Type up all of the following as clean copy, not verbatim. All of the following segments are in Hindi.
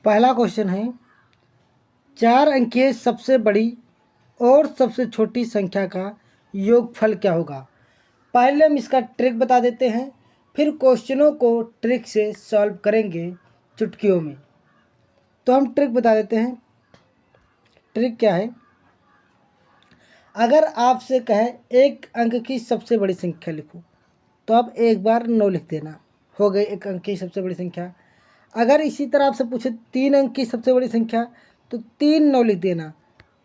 पहला क्वेश्चन है 4 अंकीय सबसे बड़ी और सबसे छोटी संख्या का योगफल क्या होगा। पहले हम इसका ट्रिक बता देते हैं, फिर क्वेश्चनों को ट्रिक से सॉल्व करेंगे चुटकियों में। तो हम ट्रिक बता देते हैं। ट्रिक क्या है, अगर आपसे कहे एक अंक की सबसे बड़ी संख्या लिखो तो आप एक बार 9 लिख देना, हो गई एक अंक की सबसे बड़ी संख्या। अगर इसी तरह आपसे पूछे 3 अंक की सबसे बड़ी संख्या तो 3 9 लिख देना,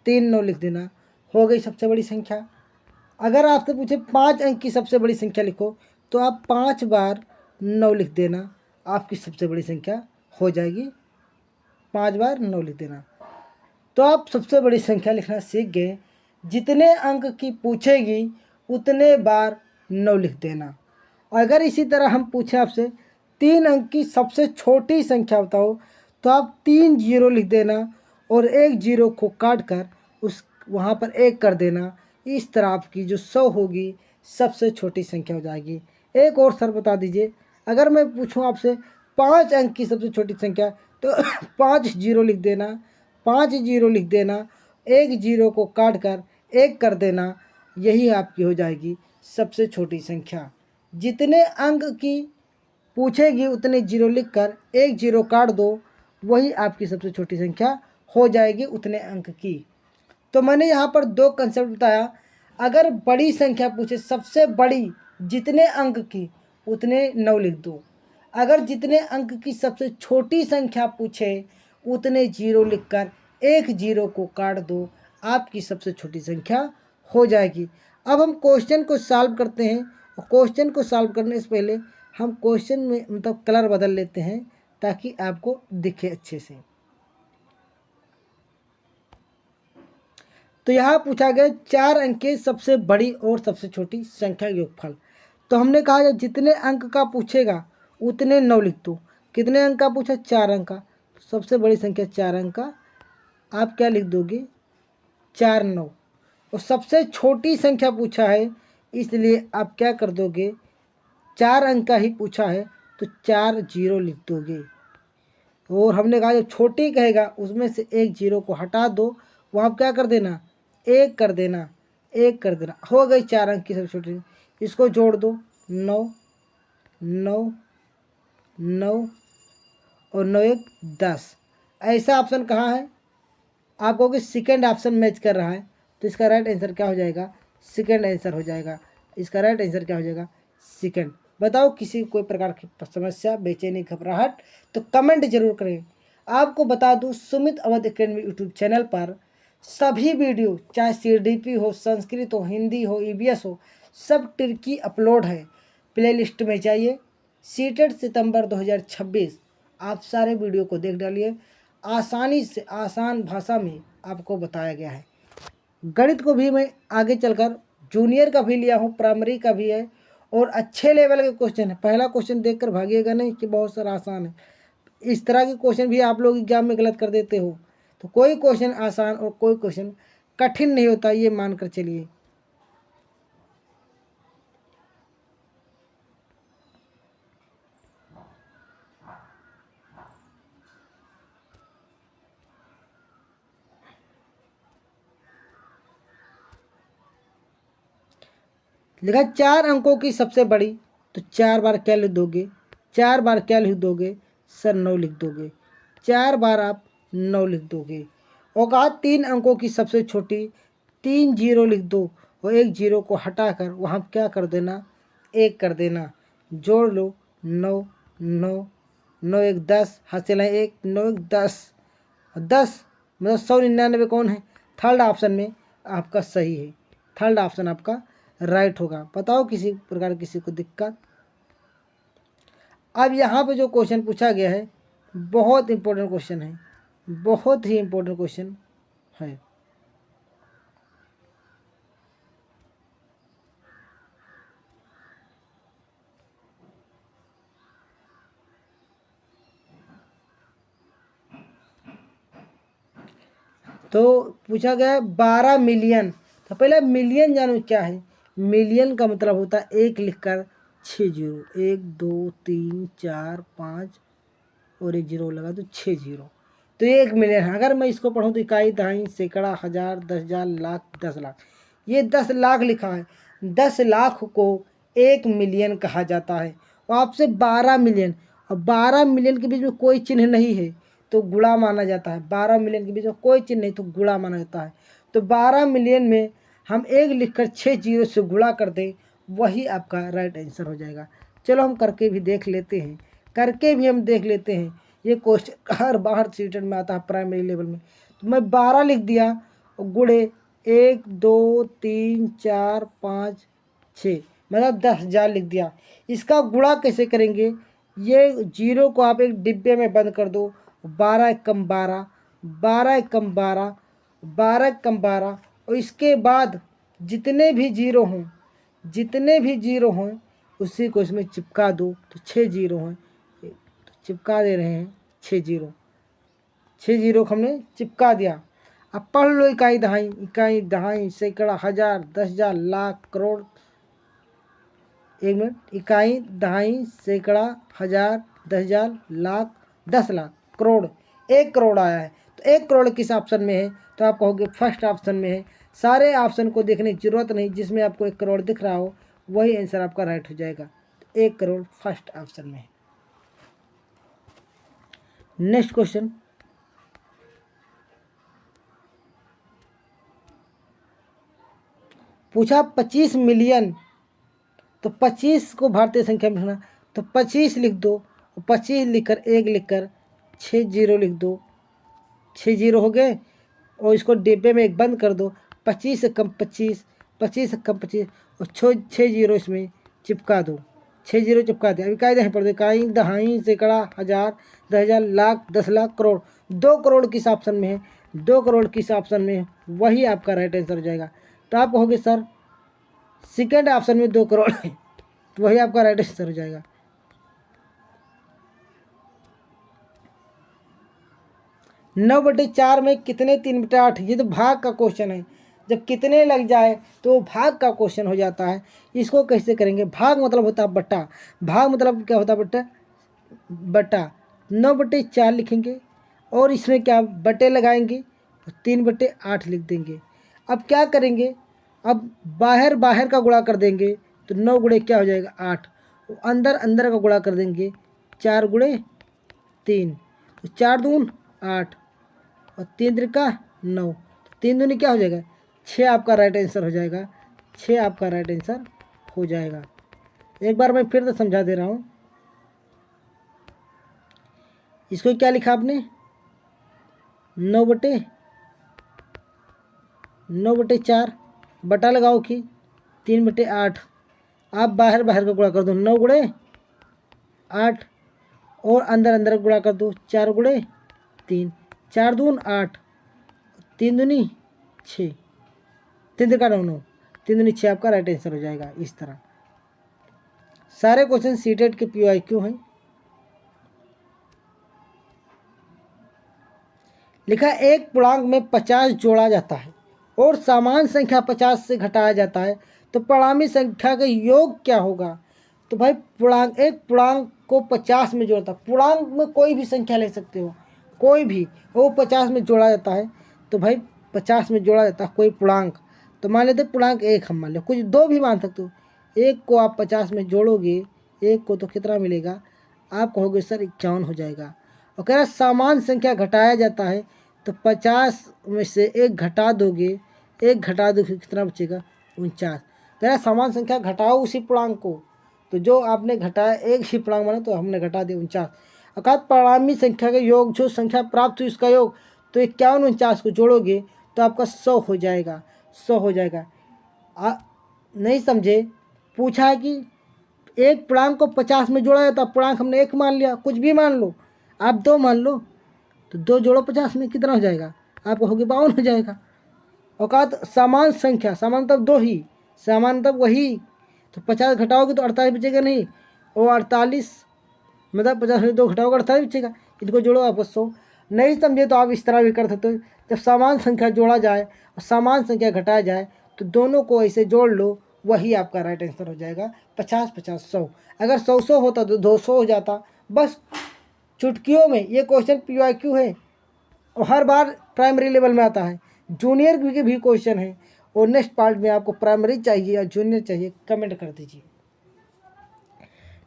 3 9 लिख देना, हो गई सबसे बड़ी संख्या। अगर आपसे पूछे 5 अंक की सबसे बड़ी संख्या लिखो तो आप 5 बार 9 लिख देना, आपकी सबसे बड़ी संख्या हो जाएगी। 5 बार 9 लिख देना। तो आप सबसे बड़ी संख्या लिखना सीख गए। जितने अंक की पूछेगी उतने बार 9 लिख देना। अगर इसी तरह हम पूछें आपसे 3 अंक की सबसे छोटी संख्या बताओ तो आप 3 जीरो लिख देना और एक जीरो को काट कर उस वहाँ पर एक कर देना। इस तरह आपकी जो 100 होगी सबसे छोटी संख्या हो जाएगी। एक और सर बता दीजिए, अगर मैं पूछूं आपसे 5 अंक की सबसे छोटी संख्या तो 5 जीरो लिख देना, 5 जीरो लिख देना, एक जीरो को काट कर एक कर देना, यही आपकी हो जाएगी सबसे छोटी संख्या। जितने अंक की पूछेगी उतने जीरो लिख कर एक जीरो काट दो, वही आपकी सबसे छोटी संख्या हो जाएगी उतने अंक की। तो मैंने यहाँ पर 2 कंसेप्ट बताया। अगर बड़ी संख्या पूछे सबसे बड़ी जितने अंक की उतने 9 लिख दो। अगर जितने अंक की सबसे छोटी संख्या पूछे उतने जीरो लिखकर एक जीरो को काट दो, आपकी सबसे छोटी संख्या हो जाएगी। अब हम क्वेश्चन को सॉल्व करते हैं। क्वेश्चन को सॉल्व करने से पहले हम क्वेश्चन में मतलब कलर बदल लेते हैं ताकि आपको दिखे अच्छे से। तो यहाँ पूछा गया 4 अंक के सबसे बड़ी और सबसे छोटी संख्या योगफल। तो हमने कहा जितने अंक का पूछेगा उतने 9 लिख दो। कितने अंक का पूछा, 4 अंक का, सबसे बड़ी संख्या 4 अंक का, आप क्या लिख दोगे, 4 9। और सबसे छोटी संख्या पूछा है इसलिए आप क्या कर दोगे, 4 अंक का ही पूछा है तो 4 जीरो लिख दोगे। और हमने कहा जो छोटी कहेगा उसमें से एक जीरो को हटा दो, वहाँ क्या कर देना, एक कर देना, एक कर देना, हो गई 4 अंक की सबसे छोटी। इसको जोड़ दो, 9 9 9 और 9 1 10। ऐसा ऑप्शन कहाँ है, आप कहोगे सेकेंड ऑप्शन मैच कर रहा है, तो इसका राइट आंसर क्या हो जाएगा, सेकेंड आंसर हो जाएगा। इसका राइट आंसर क्या हो जाएगा, सेकेंड। बताओ किसी कोई प्रकार की समस्या, बेचैनी, घबराहट तो कमेंट जरूर करें। आपको बता दूं Sumit Awadh academy YouTube channel पर सभी वीडियो, चाहे CDP हो, संस्कृत हो, हिंदी हो, EVS हो, सब ट्रिकी अपलोड है। प्लेलिस्ट में जाइए, सीटेड सितंबर 2026, आप सारे वीडियो को देख डालिए। आसानी से आसान भाषा में आपको बताया गया है। गणित को भी मैं आगे चलकर जूनियर का भी लिया हूँ, प्राइमरी का भी है, और अच्छे लेवल के क्वेश्चन है। पहला क्वेश्चन देखकर भागिएगा नहीं कि बहुत सारा आसान है। इस तरह के क्वेश्चन भी आप लोग एग्जाम में गलत कर देते हो। तो कोई क्वेश्चन आसान और कोई क्वेश्चन कठिन नहीं होता, ये मानकर चलिए। लिखा 4 अंकों की सबसे बड़ी, तो 4 बार क्या लिख दोगे, 4 बार क्या लिख दोगे सर, 9 लिख दोगे। 4 बार आप 9 लिख दोगे। और कहा 3 अंकों की सबसे छोटी, 3 जीरो लिख दो और एक जीरो को हटाकर वहाँ क्या कर देना, एक कर देना, जोड़ लो, 9 9 9 1 10, हाथ चलाएं, 1 9 1 10, 10 मतलब 199 कौन है, थर्ड ऑप्शन में आपका सही है। थर्ड ऑप्शन आपका राइट होगा। बताओ किसी प्रकार किसी को दिक्कत। अब यहाँ पे जो क्वेश्चन पूछा गया है बहुत इंपॉर्टेंट क्वेश्चन है, बहुत ही इंपॉर्टेंट क्वेश्चन है। तो पूछा गया है 12 मिलियन। तो पहले मिलियन जानो क्या है। मिलियन का मतलब होता है एक लिखकर 6 जीरो, 1 2 3 4 5 और एक जीरो लगा तो 6 जीरो। तो ये 1 मिलियन है। अगर मैं इसको पढ़ूँ तो इकाई, दहाई, सैकड़ा, हज़ार, 10,000, लाख, 10 लाख। ये 10 लाख लिखा है। 10 लाख को 1 मिलियन कहा जाता है। और आपसे 12 मिलियन, और 12 मिलियन के बीच में कोई चिन्ह नहीं है तो गुणा माना जाता है। 12 मिलियन के बीच में कोई चिन्ह नहीं तो गुणा माना जाता है। तो 12 मिलियन में हम 1 लिखकर 6 जीरो से गुणा कर दें, वही आपका राइट आंसर हो जाएगा। चलो हम करके भी देख लेते हैं, करके भी हम देख लेते हैं। ये क्वेश्चन हर बार सीटेट में आता है प्राइमरी लेवल में। तो मैं 12 लिख दिया और गुणे 1 2 3 4 5 6, मतलब 10,000 लिख दिया। इसका गुणा कैसे करेंगे? ये जीरो को आप एक डिब्बे में बंद कर दो। 12 एकम 12, 12 एकम 12, 12 एकम 12, और इसके बाद जितने भी जीरो हों, जितने भी जीरो हों उसी को इसमें चिपका दो। तो 6 जीरो हैं तो चिपका दे रहे हैं 6 जीरो, 6 जीरो को हमने चिपका दिया। अब पढ़ लो इकाई दहाई, इकाई दहाई, सैकड़ा, हज़ार, 10,000, लाख, करोड़। 1 मिनट, इकाई, दहाई, सैकड़ा, हज़ार, 10,000, लाख, 10 लाख, करोड़। 1 करोड़ आया है। तो 1 करोड़ किस ऑप्शन में है? तो आप कहोगे फर्स्ट ऑप्शन में है। सारे ऑप्शन को देखने की जरूरत नहीं, जिसमें आपको 1 करोड़ दिख रहा हो वही आंसर आपका राइट हो जाएगा। तो 1 करोड़ फर्स्ट ऑप्शन में है। नेक्स्ट क्वेश्चन, पूछा 25 मिलियन, तो 25 को भारतीय संख्या में लिखना। तो 25 लिख दो, 25 लिखकर 1 लिखकर 6 जीरो लिख दो। 6 जीरो हो गए और इसको डिब्बे में एक बंद कर दो। 25 से कम 25, 25 से कम 25, और 6 जीरो इसमें चिपका दो। 6 जीरो चिपका दिया। अभी कायदे हैं पढ़ दो, इकाई, दहाई, सैकड़ा, हज़ार, 10,000, लाख, 10 लाख, करोड़। 2 करोड़ किस ऑप्शन में है? 2 करोड़ किस ऑप्शन में है वही आपका राइट आंसर हो जाएगा। तो आप कहोगे सर सेकेंड ऑप्शन में 2 करोड़ है, तो वही आपका राइट आंसर हो जाएगा। 9/4 में कितने 3/8? ये तो भाग का क्वेश्चन है। जब कितने लग जाए तो वो भाग का क्वेश्चन हो जाता है। इसको कैसे करेंगे? भाग मतलब होता है बट्टा। भाग मतलब क्या होता है? बट्टा, बट्टा। 9/4 लिखेंगे और इसमें क्या बटे लगाएंगे, 3/8 लिख देंगे। अब क्या करेंगे? अब बाहर बाहर का गुणा कर देंगे तो 9 गुणे क्या हो जाएगा? 8। अंदर अंदर का गुणा कर देंगे, 4 गुणे 3, तो 4 दून 8 और 3 त्रिका 9, 3 दूनी क्या हो जाएगा? 6 आपका राइट आंसर हो जाएगा। 6 आपका राइट आंसर हो जाएगा। एक बार मैं फिर से समझा दे रहा हूँ। इसको क्या लिखा आपने? 9/4 बटा लगाओ कि 3/8। आप बाहर बाहर का गुणा कर दो, 9 गुणे 8, और अंदर अंदर गुणा कर दो, 4 गुणे 3, 4 दून 8, 3 दूनी 6, 3 त्रिका 9, 9, 3 दूनी 6 आपका राइट आंसर हो जाएगा। इस तरह सारे क्वेश्चन सीटेट के PYQ हैं। लिखा एक पूर्णांक में 50 जोड़ा जाता है और समान संख्या 50 से घटाया जाता है, तो परिणामी संख्या का योग क्या होगा? तो भाई पूर्णांक, एक पूर्णांक को 50 में जोड़ता है। पूर्णांक में कोई भी संख्या ले सकते हो, कोई भी, वो 50 में जोड़ा जाता है। तो भाई 50 में जोड़ा जाता है कोई पूर्णांक, तो मान लेते पूर्णांक 1 हम मान लो, कुछ 2 भी मान सकते हो। 1 को आप 50 में जोड़ोगे, 1 को तो कितना मिलेगा? आप कहोगे सर 51 हो जाएगा। और कह रहा समान संख्या घटाया जाता है, तो 50 में से 1 घटा दोगे, 1 घटा दोगे कितना बचेगा? 49। कह रहा समान संख्या घटाओ उसी पूर्णांक को, तो जो आपने घटाया एक ही पूर्णांक माना तो हमने घटा दिया 49। अर्थात परिणामी संख्या का योग, जो संख्या प्राप्त हुई उसका योग, तो 51 49 को जोड़ोगे तो आपका 100 हो जाएगा। 100 हो जाएगा। नहीं समझे? पूछा है कि एक पूर्णांक को 50 में जोड़ा जाता है, पूर्णांक हमने 1 मान लिया, कुछ भी मान लो, आप 2 मान लो, तो 2 जोड़ो 50 में कितना हो जाएगा? आप कहोगे 52 हो जाएगा। औकात समान संख्या, समान मतलब 2 ही, समान मतलब वही, तो 50 घटाओगे तो 48 बचेगा नहीं, और 48 मतलब 50 में 2 घटाओगे 48 बचेगा। इनको जोड़ो आपस 100। नहीं समझे तो आप इस तरह भी कर सकते हो, जब समान संख्या जोड़ा जाए और समान संख्या घटाया जाए तो दोनों को ऐसे जोड़ लो, वही आपका राइट आंसर हो जाएगा। 50 50 100। अगर 100 100 होता तो 200 हो जाता। बस चुटकियों में ये क्वेश्चन PYQ है। और हर बार प्राइमरी लेवल में आता है। जूनियर के भी क्वेश्चन है, और नेक्स्ट पार्ट में आपको प्राइमरी चाहिए या जूनियर चाहिए, कमेंट कर दीजिए।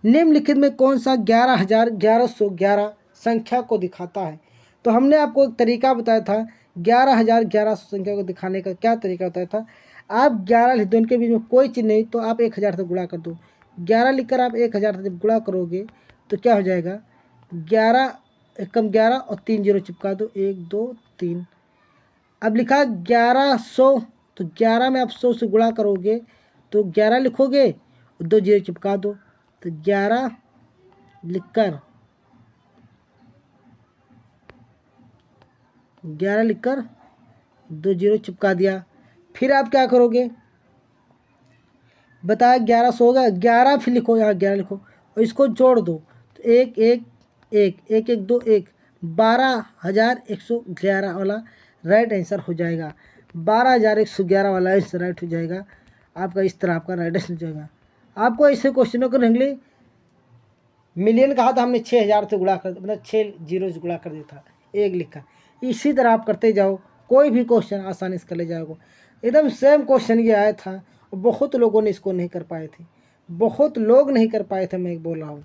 निम्नलिखित में कौन सा 11,1111 संख्या को दिखाता है? तो हमने आपको एक तरीका बताया था 11,1100 संख्या को दिखाने का। क्या तरीका बताया था? आप 11 लिख दो, इनके बीच में कोई चिन्ह नहीं, तो आप 1000 से गुणा कर दो। 11 लिखकर आप 1000 से जब गुणा करोगे तो क्या हो जाएगा? 11 एकम 11 और 3 जीरो चिपका दो, 1 2 3। अब लिखा 1100, तो 11 में आप 100 से गुणा करोगे तो 11 लिखोगे, 2 जीरो चिपका दो, तो 11 लिखकर 2 जीरो चिपका दिया। फिर आप क्या करोगे? बताया 1100 होगा, 11 फिर लिखो, यहाँ 11 लिखो और इसको जोड़ दो, तो 1 1 1 1 1 2 1, 12,111 वाला राइट आंसर हो जाएगा। 12,111 वाला आंसर राइट हो जाएगा आपका। इस तरह आपका राइट आंसर हो जाएगा। आपको ऐसे क्वेश्चनों को रंगली मिलियन कहा था हमने, 6,000 से गुणा कर, मतलब 6 जीरो से गुणा कर दिया था, 1 लिखा। इसी तरह आप करते जाओ, कोई भी क्वेश्चन आसानी से कर ले जाओगे। एकदम सेम क्वेश्चन ये आया था, बहुत लोगों ने इसको नहीं कर पाए थे, बहुत लोग नहीं कर पाए थे, मैं बोल रहा हूँ।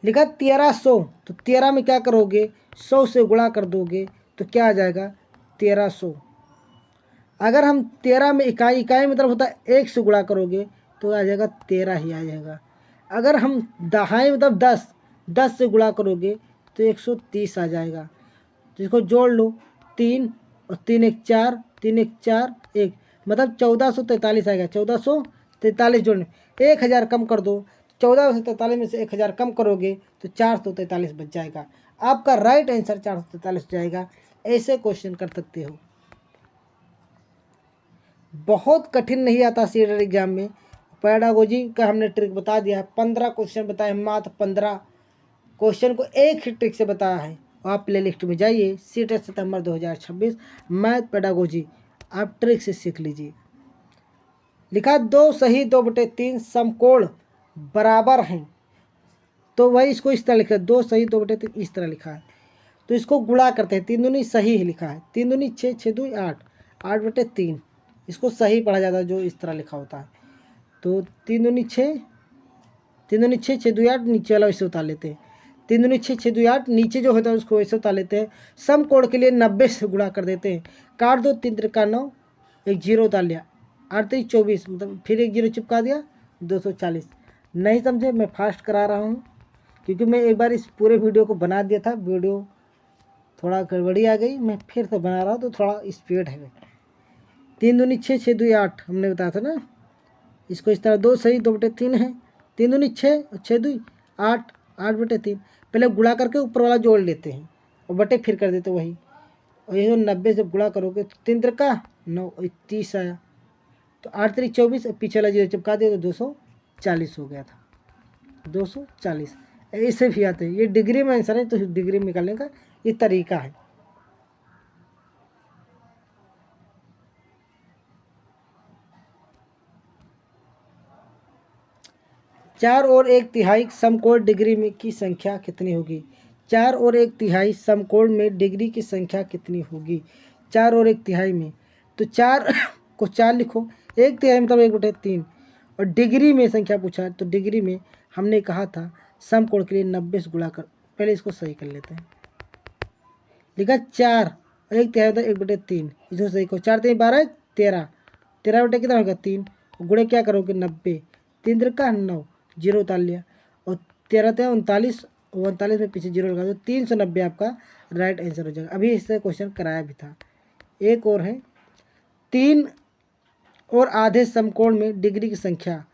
लिखा 1300, तो 13 में क्या करोगे? 100 से गुणा कर दोगे तो क्या आ जाएगा? 1300। अगर हम 13 में इकाई मतलब होता है 1 से गुणा करोगे तो आ जाएगा 13 ही आ जाएगा। अगर हम दहाई मतलब 10 से गुणा करोगे तो 130 आ जाएगा। तो इसको जोड़ लो, 3 और 3 1 4, 3 1 4 1, मतलब 1443 आएगा। 1443 जोड़ने 1000 कम कर दो, 1443 में से 1000 कम करोगे तो 443 बच जाएगा। आपका राइट आंसर 443 जाएगा। ऐसे क्वेश्चन कर सकते हो, बहुत कठिन नहीं आता सीडर एग्जाम में। पेडागोजी का हमने ट्रिक बता दिया है, 15 क्वेश्चन बताए, मात्र 15 क्वेश्चन को एक ही ट्रिक से बताया है। आप प्ले लिस्ट में जाइए, सीटेट सितंबर 2026 मैथ पेडागोजी, आप ट्रिक से सीख लीजिए। लिखा 2 सही 2/3 समकोण बराबर हैं, तो वही इसको इस तरह लिखा है, 2 सही 2/3 इस तरह लिखा है। तो इसको गुणा करते हैं, 3 दूनी सही ही लिखा है, 3 दूनी 6, 6 दूनी 8, 8/3 इसको सही पढ़ा जाता है जो इस तरह लिखा होता है। तो 3 दूनी 6, 3 दूनी 6, 6 दूनी 8, नीचे वाला वैसे उतार लेते हैं। 3 दूनी 6, 6 दूनी 8, नीचे जो होता है उसको वैसे उतार लेते हैं। समकोण के लिए 90 से गुणा कर देते हैं। काट दो, 3 त्रिका 9, एक जीरो उतार लिया, 8 3 24, मतलब फिर एक जीरो चिपका दिया, 240। नहीं समझे? मैं फास्ट करा रहा हूँ क्योंकि मैं एक बार इस पूरे वीडियो को बना दिया था, वीडियो थोड़ा गड़बड़ी आ गई, मैं फिर से बना रहा हूँ तो थोड़ा स्पीड है। 3 दूनी 6, 6 दूनी 8 हमने बताया था ना। इसको इस तरह 2 सही 2/3 है, 3 दूनी 6, 6 दूनी 8, 8/3। पहले गुणा करके ऊपर वाला जोड़ लेते हैं और बटे फिर कर देते वही। और ये 90 से गुणा करोगे तो 3 त्रिका 9, 30 आया, तो 8 3 24, पीछे वाला जीरो चिपका दिया तो 240 हो गया था। 240 ऐसे भी आते हैं, ये डिग्री में आंसर है, तो डिग्री में निकालने का ये तरीका है। चार और एक तिहाई समकोण डिग्री में की संख्या कितनी होगी? 4 और 1/3 समकोण में डिग्री की संख्या कितनी होगी? 4 और 1/3 में, तो 4 को 4 लिखो, 1/3 मतलब 1/3, और डिग्री में संख्या पूछा तो डिग्री में हमने कहा था समकोण के लिए 90 से गुणा कर। पहले इसको सही कर लेते हैं। लिखा 4 और 1/3 होता है 1/3, इसको सही करो। 4 3 12, 13, 13 बटे कितना होगा 3, गुणे क्या करोगे 90, 3 त्रिका 9, जीरो उतार लिया, और 13 39, 39 में पीछे जीरो लगा दो, 390 आपका राइट आंसर हो जाएगा। अभी इससे क्वेश्चन कराया भी था। एक और है, 3 और आधे समकोण में डिग्री की संख्या,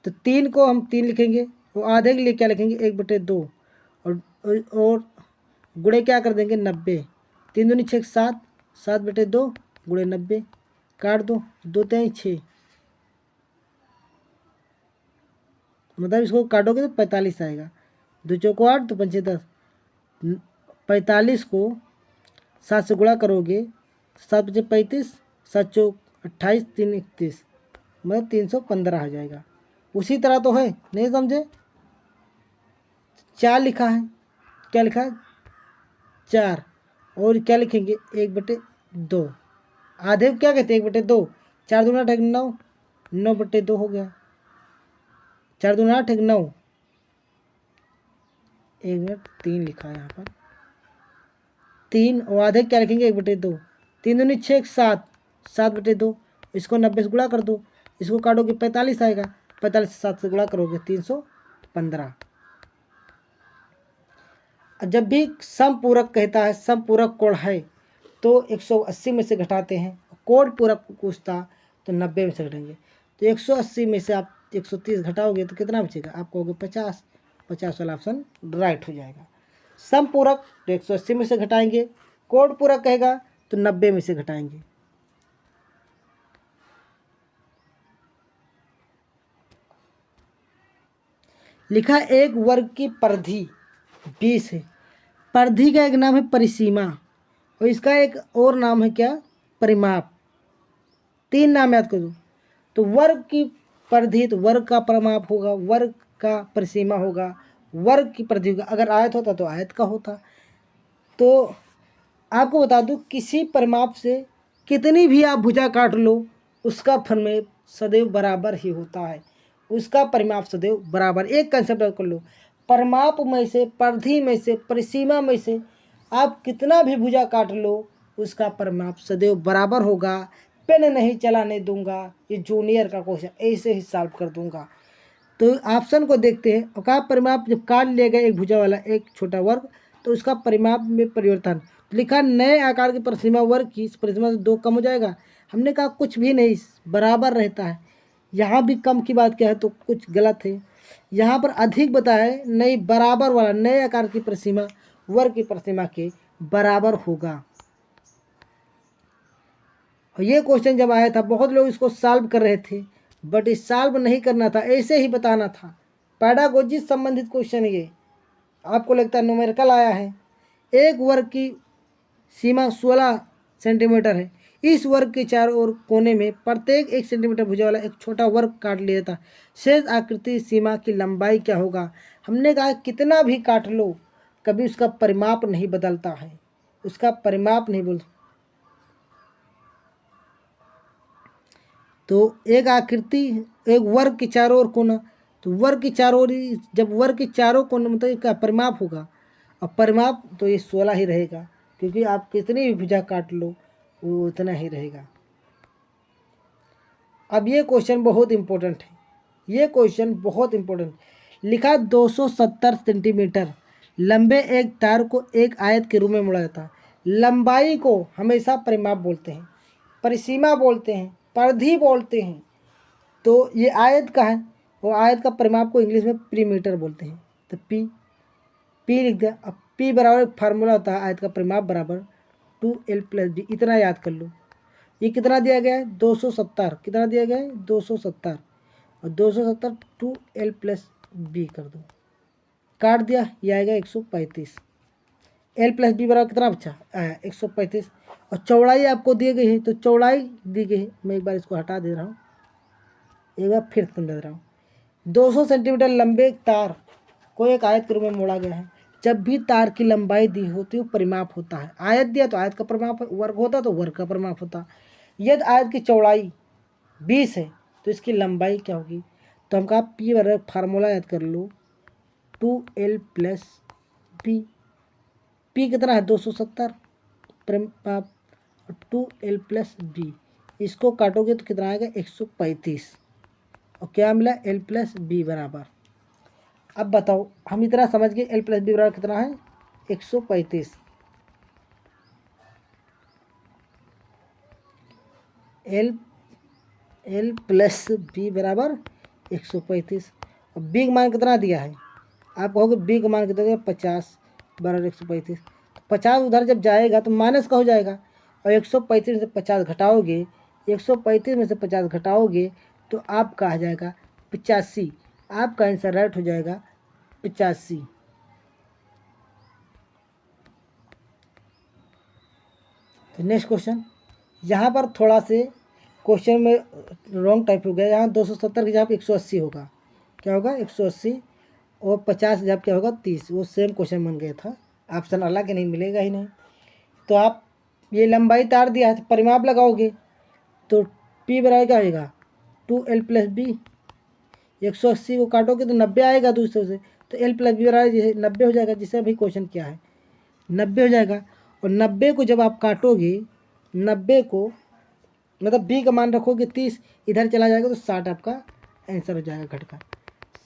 तो 3 को हम 3 लिखेंगे, वो आधे के लिए क्या लिखेंगे 1/2, और गुणे क्या कर देंगे 90, 3 दूनी 6 7, 7/2 गुणे 90, काट दो, 2 3 6, मतलब इसको काटोगे तो 45 आएगा, 2 चौको 8, तो 5 10, 45 को 7 से गुणा करोगे, 7 5 35, 7 चौक 28, 3 31, मतलब 315 आ जाएगा। उसी तरह तो है, नहीं समझे? 4 लिखा है, क्या लिखा है 4 और क्या लिखेंगे 1/2। आधे को क्या कहते हैं 1/2। 4 दूना 8 9, 9/2 हो गया। 4 दूना 8 9, 1 मिनट 3 लिखा है यहाँ पर 3 और आधे क्या लिखेंगे 1/2। 3 दूनी 6 7, 7/2। इसको 90 से गुणा कर दो, इसको काटोगे 45 आएगा, 45 से 7 से गुणा करोगे 315। जब भी समपूरक कहता है समपूरक कोण है तो 180 में से घटाते हैं, कोण पूरक पूछता तो 90 में से घटाएंगे। तो 180 में से आप 130 घटाओगे तो कितना बचेगा, आप कहोगे 50, 50 वाला ऑप्शन राइट हो जाएगा। समपूरक तो 180 में से घटाएंगे, कोण पूरक कहेगा तो 90 में से घटाएंगे। लिखा एक वर्ग की परिधि 20 है। परिधि का एक नाम है परिसीमा और इसका एक और नाम है क्या, परिमाप। 3 नाम याद कर दो। तो वर्ग की परिधि तो वर्ग का परिमाप होगा, वर्ग का परिसीमा होगा, वर्ग की परिधि होगा। अगर आयत होता तो आयत का होता। तो आपको बता दूं किसी परिमाप से कितनी भी आप भुजा काट लो उसका परिमाप सदैव बराबर ही होता है, उसका परिमाप सदैव बराबर। एक कंसेप्ट कर लो, परिमाप में से, परिधि में से, परिसीमा में से आप कितना भी भुजा काट लो उसका परिमाप सदैव बराबर होगा। पेन नहीं चलाने दूंगा, ये जूनियर का क्वेश्चन ऐसे ही सॉल्व कर दूंगा। तो ऑप्शन को देखते हैं और कहा परिमाप जब काट लिया गया एक भुजा वाला एक छोटा वर्ग तो उसका परिमाप में परिवर्तन। लिखा नए आकार की परिसीमा वर्ग की परिसीमा से 2 कम हो जाएगा। हमने कहा कुछ भी नहीं, बराबर रहता है। यहाँ भी कम की बात क्या है तो कुछ गलत है। यहाँ पर अधिक बताया है, नहीं बराबर वाला नए आकार की परिसीमा वर्ग की परिसीमा के बराबर होगा। और ये क्वेश्चन जब आया था बहुत लोग इसको सॉल्व कर रहे थे, बट इस सॉल्व नहीं करना था, ऐसे ही बताना था। पैडागोजी संबंधित क्वेश्चन ये आपको लगता है न्यूमेरिकल आया है। एक वर्ग की सीमा 16 सेंटीमीटर है। इस वर्ग के चारों ओर कोने में प्रत्येक 1 सेंटीमीटर भुजा वाला एक छोटा वर्ग काट लिया था। शेष आकृति सीमा की लंबाई क्या होगा। हमने कहा कितना भी काट लो कभी उसका परिमाप नहीं बदलता है, उसका परिमाप नहीं बोल। तो एक आकृति एक वर्ग के चारों ओर कोना, तो वर्ग के चारों ओर जब वर्ग के चारों कोने मतलब इसका परिमाप होगा, और परिमाप तो ये 16 ही रहेगा क्योंकि आप कितनी भी भुजा काट लो वो उतना ही रहेगा। अब ये क्वेश्चन बहुत इंपॉर्टेंट है, ये क्वेश्चन बहुत इंपॉर्टेंट। लिखा 270 सेंटीमीटर लंबे एक तार को एक आयत के रूप में मोड़ा जाता है। लंबाई को हमेशा परिमाप बोलते हैं, परिसीमा बोलते हैं, परिधि बोलते हैं। तो ये आयत का है और आयत का परिमाप को इंग्लिश में पीरीमीटर बोलते हैं। तो पी लिख दिया। अब पी बराबर फार्मूला होता है आयत का परिमाप बराबर 2l + b। इतना याद कर लो। ये कितना दिया गया है 270, कितना दिया गया है 270 और 270 2l + b कर दो, काट दिया, ये आएगा 135। l + b बराबर कितना बचा आया 135। और चौड़ाई आपको दी गई है तो चौड़ाई दी गई है, मैं एक बार इसको हटा दे रहा हूँ, एक बार फिर समझा रहा हूँ। 200 सेंटीमीटर लंबे तार को एक आयत के रूप में मोड़ा गया है। जब भी तार की लंबाई दी होती है वो परिमाप होता है। आयत दिया तो आयत का परिमाप, वर्ग होता तो वर्ग का परिमाप होता। यदि आयत की चौड़ाई 20 है तो इसकी लंबाई क्या होगी। तो हम कहा पी बराबर फार्मूला याद कर लो 2l + b। पी कितना है 270 परिमाप 2l + b, इसको काटोगे तो कितना आएगा 135 और क्या मिला l + b बराबर। अब बताओ हम इतना समझ गए l + b बराबर कितना है 135। l + b बराबर 135 और b का मान कितना दिया है, आप कहोगे b का मान कितना दिया 50 बराबर 135। 50 उधर जब जाएगा तो माइनस का हो जाएगा और 135 में से 50 घटाओगे, 135 में से 50 घटाओगे तो आपका आ जाएगा 85। आपका आंसर राइट हो जाएगा 85। तो नेक्स्ट क्वेश्चन, यहाँ पर थोड़ा से क्वेश्चन में रॉन्ग टाइप हो गया। यहाँ 270 की जगह 180 होगा, क्या होगा 180 और 50 जब क्या होगा 30, वो सेम क्वेश्चन बन गया था। ऑप्शन अलग नहीं मिलेगा ही नहीं। तो आप ये लंबाई तार दिया है, परिमाप लगाओगे तो P बराबर क्या होगा 2L+B। 180 को काटोगे तो 90 आएगा दूसरे से, तो L+B बराबर 90 हो जाएगा, जिसे अभी क्वेश्चन किया है 90 हो जाएगा। और 90 को जब आप काटोगे, 90 को मतलब B का मान रखोगे 30, इधर चला जाएगा तो 60 आपका आंसर हो जाएगा। घट का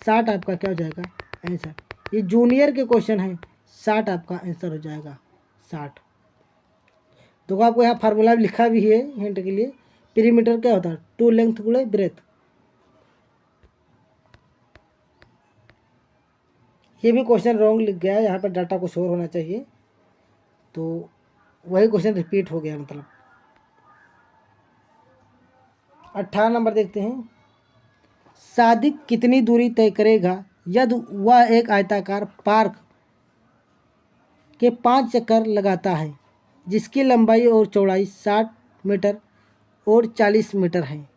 60 आपका क्या हो जाएगा आंसर। ये जूनियर के क्वेश्चन है, 60 आपका आंसर हो जाएगा 60। तो आपको यहाँ फार्मूला लिखा भी है हिंट के लिए। पेरीमीटर क्या होता है 2 लेंथ गुणे ब्रेथ। ये भी क्वेश्चन रॉन्ग लिख गया है, यहाँ पर डाटा कुछ और होना चाहिए, तो वही क्वेश्चन रिपीट हो गया मतलब। 18 नंबर देखते हैं। सादिक कितनी दूरी तय करेगा यदि वह एक आयताकार पार्क के 5 चक्कर लगाता है जिसकी लंबाई और चौड़ाई 60 मीटर और 40 मीटर है।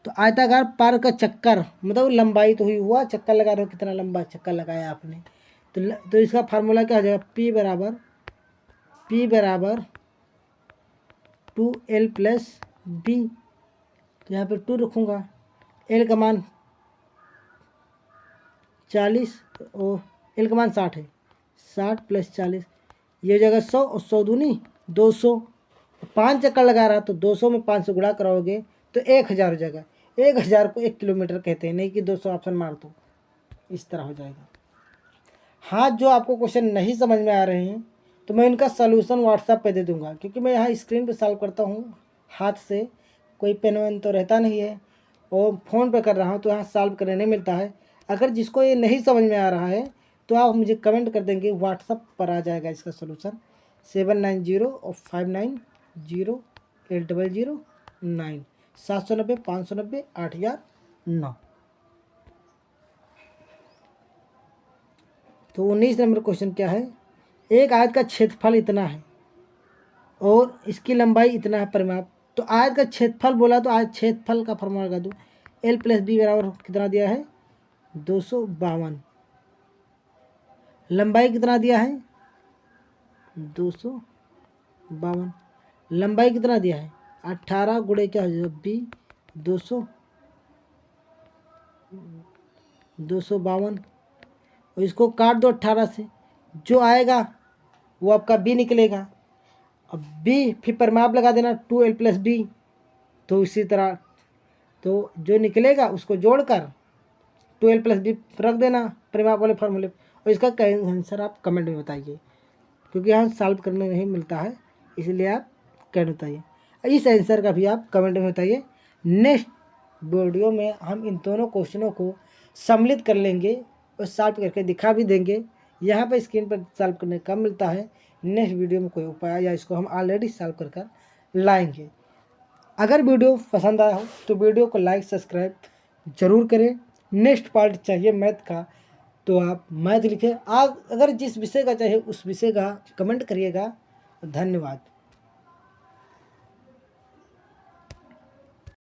तो आयताकार पार्क का चक्कर मतलब लंबाई तो हुई, हुआ चक्कर लगा रहे हो, कितना लंबा चक्कर लगाया आपने। तो इसका फार्मूला क्या हो जाएगा P बराबर 2L+B। तो यहाँ पर 2 रखूँगा, L का मान 40 और L का मान 60 है, 60 + 40 ये हो जाएगा 100 और 100 दूनी 200। 5 चक्कर लगा रहा तो 200 में 500 गुणा कराओगे तो 1000 हो जाएगा। 1000 को 1 किलोमीटर कहते हैं, नहीं कि 200 ऑप्शन मार दो, इस तरह हो जाएगा। हाँ, जो आपको क्वेश्चन नहीं समझ में आ रहे हैं तो मैं इनका सलूशन व्हाट्सएप पे दे दूंगा, क्योंकि मैं यहाँ स्क्रीन पे सॉल्व करता हूँ हाथ से, कोई पेन वेन तो रहता नहीं है, और फ़ोन पे कर रहा हूँ तो यहाँ सॉल्व करने नहीं मिलता है। अगर जिसको ये नहीं समझ में आ रहा है तो आप मुझे कमेंट कर देंगे, व्हाट्सएप पर आ जाएगा इसका सलूशन 7905908009 790 590 8009। तो 19 नंबर क्वेश्चन क्या है। एक आयत का क्षेत्रफल इतना है और इसकी लंबाई इतना है परिमाप। तो आयत का क्षेत्रफल बोला तो आयत क्षेत्रफल का फॉर्मूला लगा दो। L+B बराबर कितना दिया है 252। लंबाई कितना दिया है 252। लंबाई कितना दिया है 18 गुणे क्या हो जाएगा B 252। और इसको काट दो 18 से, जो आएगा वो आपका B निकलेगा। अब B फिर परिमाप लगा देना 2L+B। तो इसी तरह तो जो निकलेगा उसको जोड़कर 2L+B रख देना परिमाप वाले फार्मूले। और इसका आंसर आप कमेंट में बताइए, क्योंकि यहाँ सॉल्व करने नहीं मिलता है, इसलिए आप कमेंट बताइए। इस आंसर का भी आप कमेंट में बताइए। नेक्स्ट वीडियो में हम इन दोनों क्वेश्चनों को सम्मिलित कर लेंगे और सॉल्व करके दिखा भी देंगे। यहाँ पर स्क्रीन पर सॉल्व करने कम मिलता है, नेक्स्ट वीडियो में कोई उपाय या इसको हम ऑलरेडी सॉल्व कर लाएंगे। अगर वीडियो पसंद आया हो तो वीडियो को लाइक सब्सक्राइब जरूर करें। नेक्स्ट पार्ट चाहिए मैथ का तो आप मैथ लिखें। आप अगर जिस विषय का चाहिए उस विषय का कमेंट करिएगा। धन्यवाद।